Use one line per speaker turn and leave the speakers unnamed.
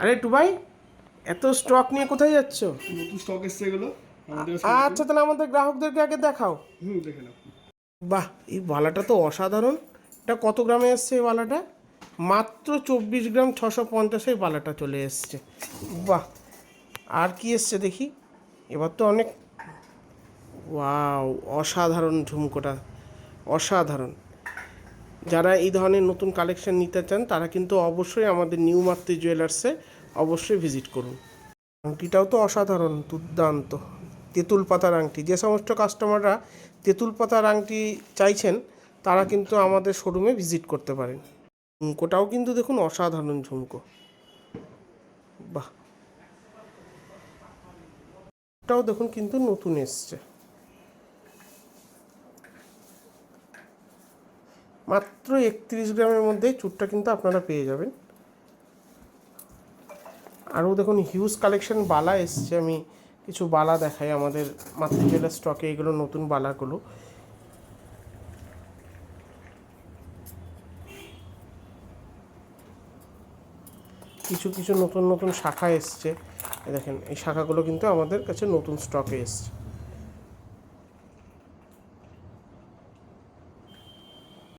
আরে টুবাই, এত স্টক নিয়ে কোথায় যাচ্ছ?
নতুন স্টক এসছে এগুলো আমাদের কাছে।
আচ্ছা, তাহলে আমাদের গ্রাহকদেরকে আগে দেখাও।
দেখে নাও।
বাহ, এই বালাটা তো অসাধারণ। এটা কত গ্রামে এসছে এই বালাটা? মাত্র 24 গ্রাম 650 বালাটা চলে এসছে। বাহ, আর কি এসছে দেখি। এবার তো অনেক, ওয়াও, অসাধারণ ঝুমকোটা, অসাধারণ। যারা এই ধরনের নতুন কালেকশন নিতে চান তারা কিন্তু অবশ্যই আমাদের নিউ মাতৃ জুয়েলার্সে অবশ্যই ভিজিট করুন। আংটিটাও তো অসাধারণ, দুর্দান্ত। তেঁতুল পাতার আংটি, যে সমস্ত কাস্টমাররা তেঁতুল পাতার আংটি চাইছেন তারা কিন্তু আমাদের শোরুমে ভিজিট করতে পারেন। ঝুমকোটাও কিন্তু দেখুন অসাধারণ ঝুমকো। বাহ, এটাও দেখুন কিন্তু নতুন এসছে। মাত্র 31 গ্রামের মধ্যে চুরটা কিন্তু আপনারা পেয়ে যাবেন। আরও দেখুন হিউজ কালেকশন বালা এসছে। আমি কিছু বালা দেখাই আমাদের মাতৃ জুয়েলার্স স্টকে, এগুলো নতুন বালাগুলো। কিছু কিছু নতুন নতুন শাখা এসছে। দেখেন, এই শাখাগুলো কিন্তু আমাদের কাছে নতুন স্টকে এসছে।